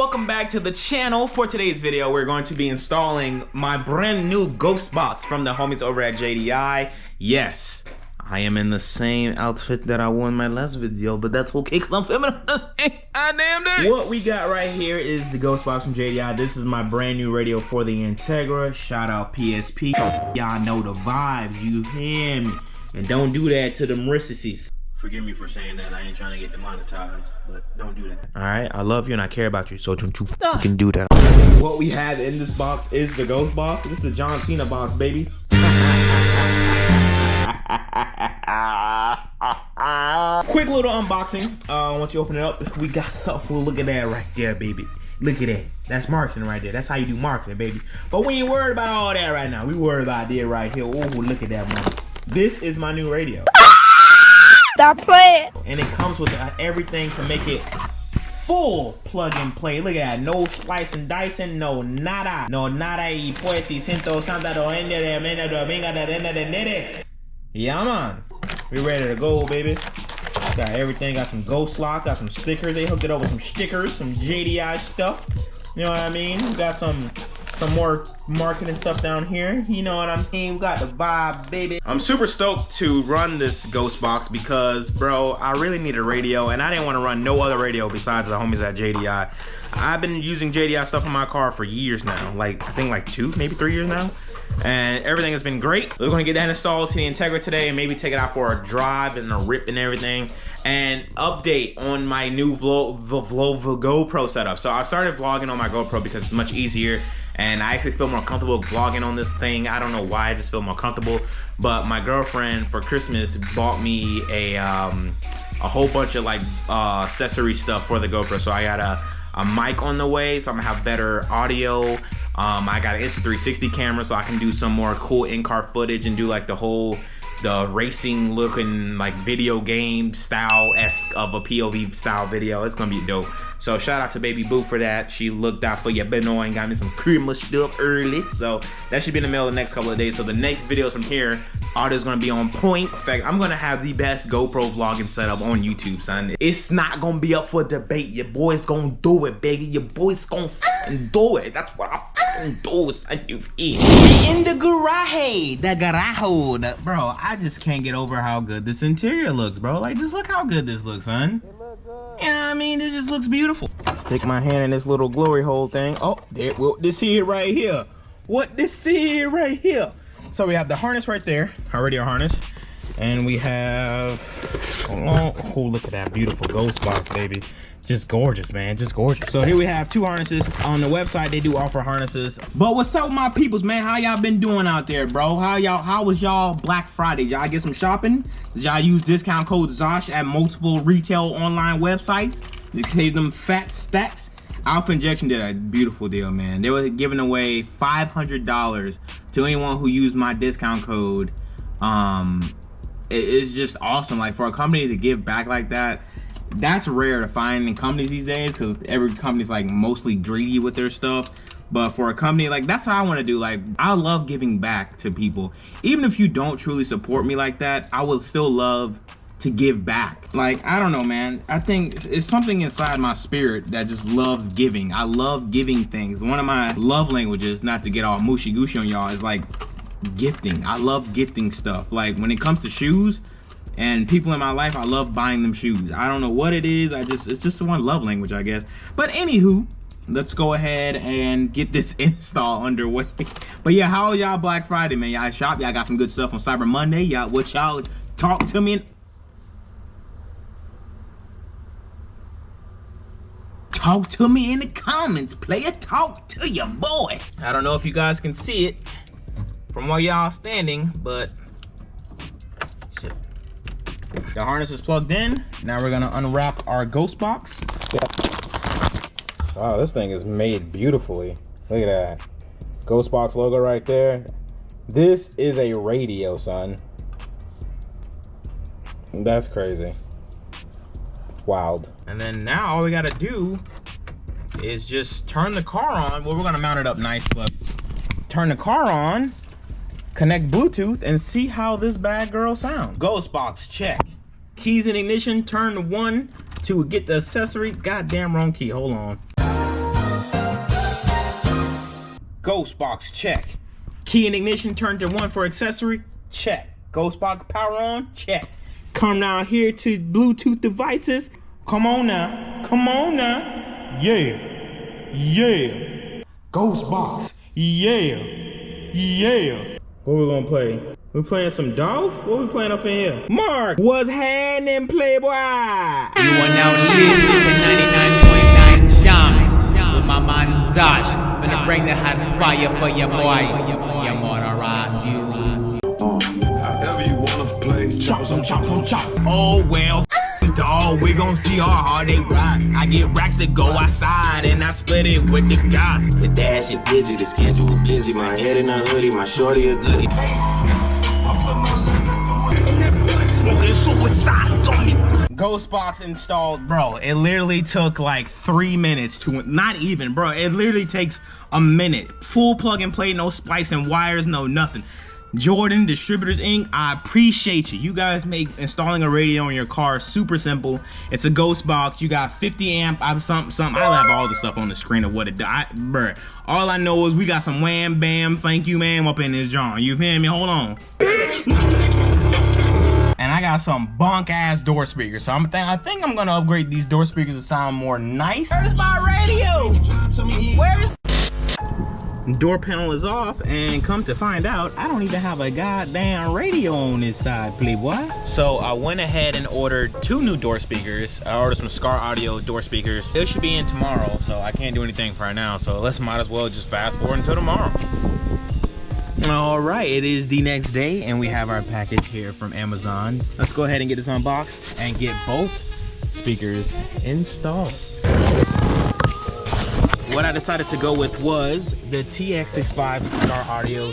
welcome back to the channel. For today's video, we're going to be installing my brand new ghost box from the homies over at JDI. Yes, I am in the same outfit that I wore in my last video, but that's okay because I'm filming on the same goddamn day. What we got right here is the ghost box from JDI. This is my brand new radio for the Integra. Shout out PSP. Y'all know the vibes, you hear me? And don't do that to the Mauritius. Forgive me for saying that. I ain't trying to get demonetized, but don't do that. All right, I love you and I care about you, so don't you fucking do that. What we have in this box is the ghost box. This is the John Cena box, baby. Quick little unboxing. Once you open it up, we got something. Look at that right there, baby. Look at that. That's marketing right there. That's how you do marketing, baby. But we ain't worried about all that right now. We worried about this right here. Oh, look at that, man. This is my new radio. Stop playing. And it comes with everything to make it full plug and play. Look at that. No splicing, dicing, no nada. No nada y pues y siento santa do ende de mena do venga de ende de nedes. Yeah, man. We ready to go, baby. Got everything. Got some ghost lock. Got some stickers. They hooked it up with some stickers, some JDI stuff. You know what I mean? We got some more marketing stuff down here. You know what I mean? We got the vibe, baby. I'm super stoked to run this ghost box because, bro, I really need a radio and I didn't want to run no other radio besides the homies at JDI. I've been using JDI stuff in my car for years now. Like, I think like 2, maybe 3 years now. And everything has been great. We're gonna get that installed to the Integra today and maybe take it out for a drive and a rip and everything. And update on my new GoPro setup. So I started vlogging on my GoPro because it's much easier. And I actually feel more comfortable vlogging on this thing. I don't know why, I just feel more comfortable. But my girlfriend for Christmas bought me a whole bunch of like accessory stuff for the GoPro. So I got a mic on the way, so I'm gonna have better audio. I got an Insta360 camera, so I can do some more cool in-car footage and do like the racing looking like video game style-esque of a POV style video. It's gonna be dope. So shout out to Baby Boo for that. She looked out for you, Beno, and got me some Christmas stuff early. So that should be in the mail the next couple of days. So the next videos from here, audio's gonna be on point. In fact, I'm gonna have the best GoPro vlogging setup on YouTube, son. It's not gonna be up for debate. Your boy's gonna do it, baby. Your boy's gonna fucking do it. That's what I fucking do. Thank you. In the garage, bro. I just can't get over how good this interior looks, bro. Like, just look how good this looks, son. You know what I mean? This just looks beautiful. Stick my hand in this little glory hole thing. Oh, there. Well, this here right here. What this here right here? So we have the harness right there, our radio harness, and we have. Oh, look at that beautiful ghost box, baby. Just gorgeous, man, just gorgeous. So here we have 2 harnesses. On the website, they do offer harnesses. But what's up with my peoples, man? How y'all been doing out there, bro? How was y'all Black Friday? Y'all get some shopping? Did y'all use discount code Zosh at multiple retail online websites? They save them fat stacks. Alpha Injection did a beautiful deal, man. They were giving away $500 to anyone who used my discount code. It's just awesome. Like, for a company to give back like that, that's rare to find in companies these days because every company's like mostly greedy with their stuff. But for a company, like, that's how I want to do. Like, I love giving back to people. Even if you don't truly support me like that, I would still love to give back. Like, I don't know, man. I think it's something inside my spirit that just loves giving. I love giving things. One of my love languages, not to get all mushy gushy on y'all, is like gifting. I love gifting stuff. Like, when it comes to shoes and people in my life, I love buying them shoes. I don't know what it is. It's just one love language, I guess. But anywho, let's go ahead and get this install underway. But yeah, how y'all Black Friday, man? Y'all shop? Y'all got some good stuff on Cyber Monday? Y'all, what y'all talk to me? Talk to me in the comments, player. Talk to your boy. I don't know if you guys can see it from where y'all standing, but shit. The harness is plugged in. Now we're gonna unwrap our ghost box. Wow, this thing is made beautifully. Look at that. Ghost box logo right there. This is a radio, son. That's crazy. Wild. And then now all we gotta do is just turn the car on. Well, we're gonna mount it up nice, but turn the car on, connect Bluetooth, and see how this bad girl sounds. Ghost box, check. Keys in ignition, turn to 1 to get the accessory. Goddamn wrong key, hold on. Ghost box, check. Key and ignition turned to 1 for accessory, check. Ghost box power on, check. Come down here to Bluetooth devices. Come on now, come on now. Yeah, yeah. Ghost box, yeah, yeah. What we gonna play? We playing some Dolph? What we playing up in here? Mark, what's happening, Playboy? You are now listening to 99.9 Shams with my man Zosh. Gonna bring the hot fire for your boys. Your motorize you. However you wanna play. Chop some chop some chop. Oh well, dog, we gon' see how hard they ride. I get racks to go outside and I split it with the guy. The dash is busy, the schedule busy. My head in a hoodie, my shorty a goodie. Ghost box installed, bro. It literally took like 3 minutes to, not even, bro. It literally takes a minute. Full plug and play, no splicing wires, no nothing. Jordan Distributors Inc., I appreciate you. You guys make installing a radio in your car super simple. It's a Ghost box. You got 50 amp. Something. I'll have all the stuff on the screen of what it does. Bruh, all I know is we got some wham bam, thank you ma'am up in this John. You feel me? Hold on. And I got some bunk ass door speakers. So I think I'm gonna upgrade these door speakers to sound more nice. Where's my radio? Where is? Door panel is off, and come to find out, I don't even have a goddamn radio on this side, Playboy. So I went ahead and ordered 2 new door speakers. I ordered some Scar Audio door speakers. They should be in tomorrow, so I can't do anything for right now. So might as well just fast forward until tomorrow. All right, it is the next day, and we have our package here from Amazon. Let's go ahead and get this unboxed and get both speakers installed. What I decided to go with was the TX65 Scar Audio. All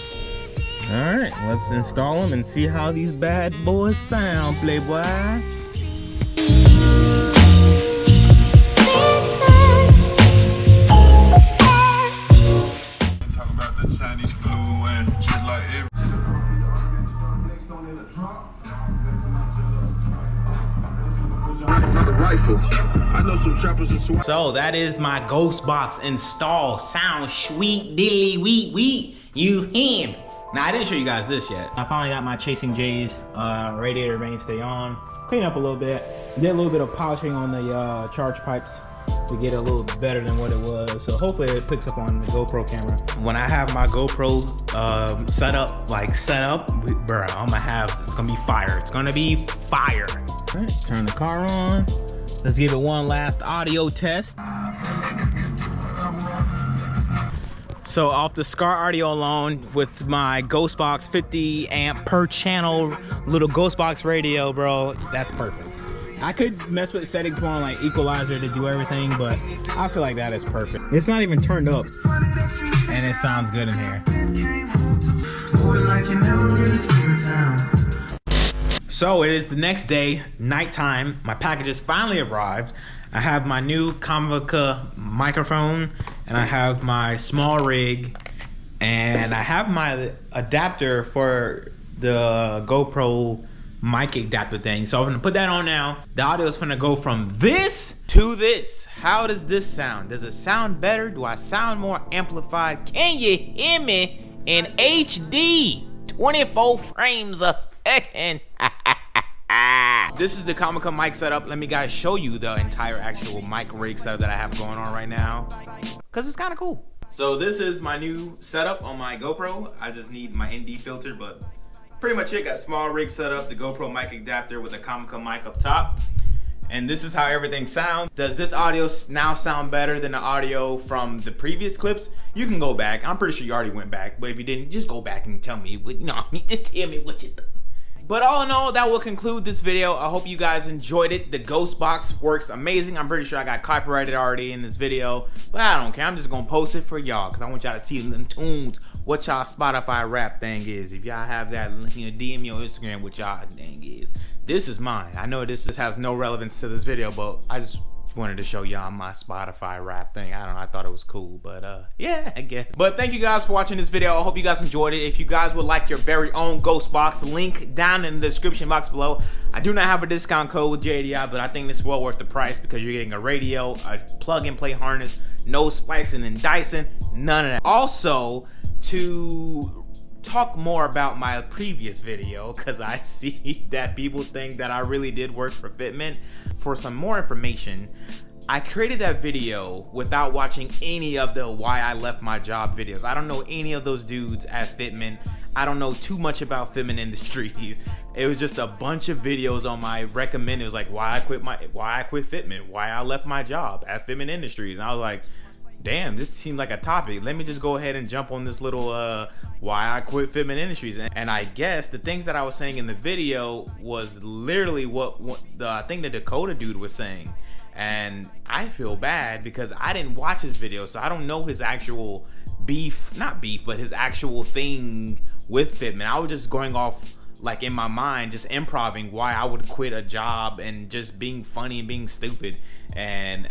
right, let's install them and see how these bad boys sound, Playboy. So that is my Ghost box installed. Sounds sweet, dilly, wheat. You him. Now I didn't show you guys this yet. I finally got my Chasing J's radiator mainstay on. Clean up a little bit. Did a little bit of polishing on the charge pipes to get it a little better than what it was. So hopefully it picks up on the GoPro camera. When I have my GoPro set up, bruh, it's gonna be fire. It's gonna be fire. All right, turn the car on. Let's give it one last audio test. So off the Scar Audio alone with my Ghost box 50 amp per channel little Ghost box radio, bro, that's perfect. I could mess with settings on like equalizer to do everything, but I feel like that is perfect. It's not even turned up and it sounds good in here. So it is the next day, nighttime. My package has finally arrived. I have my new Convoca microphone, and I have my small rig, and I have my adapter for the GoPro mic adapter thing. So I'm gonna put that on now. The audio is gonna go from this to this. How does this sound? Does it sound better? Do I sound more amplified? Can you hear me in HD? 24 frames a second. This is the Comica mic setup. Let me guys show you the entire actual mic rig setup that I have going on right now, because it's kind of cool. So this is my new setup on my GoPro. I just need my ND filter, but pretty much it. Got small rig setup, the GoPro mic adapter with the Comica mic up top. And this is how everything sounds. Does this audio now sound better than the audio from the previous clips? You can go back. I'm pretty sure you already went back, but if you didn't, just go back and tell me. Just tell me what you think. But all in all, that will conclude this video. I hope you guys enjoyed it. The Ghost box works amazing. I'm pretty sure I got copyrighted already in this video, but I don't care. I'm just gonna post it for y'all because I want y'all to see them tunes, what y'all Spotify rap thing is. If y'all have that, DM me on Instagram what y'all thing is. This is mine. I know this has no relevance to this video, but I just wanted to show y'all my Spotify rap thing. I don't know, I thought it was cool, but yeah, I guess. But thank you guys for watching this video. I hope you guys enjoyed it. If you guys would like your very own Ghost box, link down in the description box below. I do not have a discount code with JDI, but I think this is well worth the price because you're getting a radio, a plug and play harness, no splicing and dicing, none of that. Also, to talk more about my previous video, because I see that people think that I really did work for Fitment. For some more information, I created that video without watching any of the why I left my job videos. I don't know any of those dudes at Fitment. I don't know too much about Fitment Industries. It was just a bunch of videos on my recommend. It was like why I quit Fitment, why I left my job at Fitment Industries. And I was like, damn, this seemed like a topic. Let me just go ahead and jump on this little why I quit Fitment Industries. And I guess the things that I was saying in the video was literally what I think the Dakota dude was saying. And I feel bad because I didn't watch his video, so I don't know his actual not beef, but his actual thing with Fitment. I was just going off, like, in my mind, just improving why I would quit a job and just being funny and being stupid. And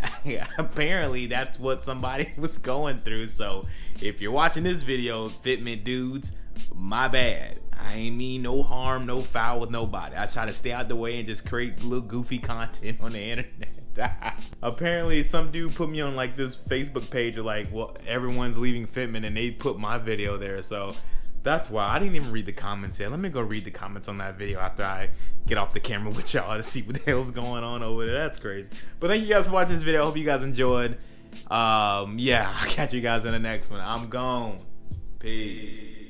apparently that's what somebody was going through. So if you're watching this video, Fitment dudes, my bad. I ain't mean no harm, no foul with nobody. I try to stay out the way and just create little goofy content on the internet. Apparently some dude put me on like this Facebook page of like, well, everyone's leaving Fitment, and they put my video there. So that's why I didn't even read the comments yet. Let me go read the comments on that video after I get off the camera with y'all to see what the hell's going on over there. That's crazy. But thank you guys for watching this video. I hope you guys enjoyed. Yeah, I'll catch you guys in the next one. I'm gone. Peace.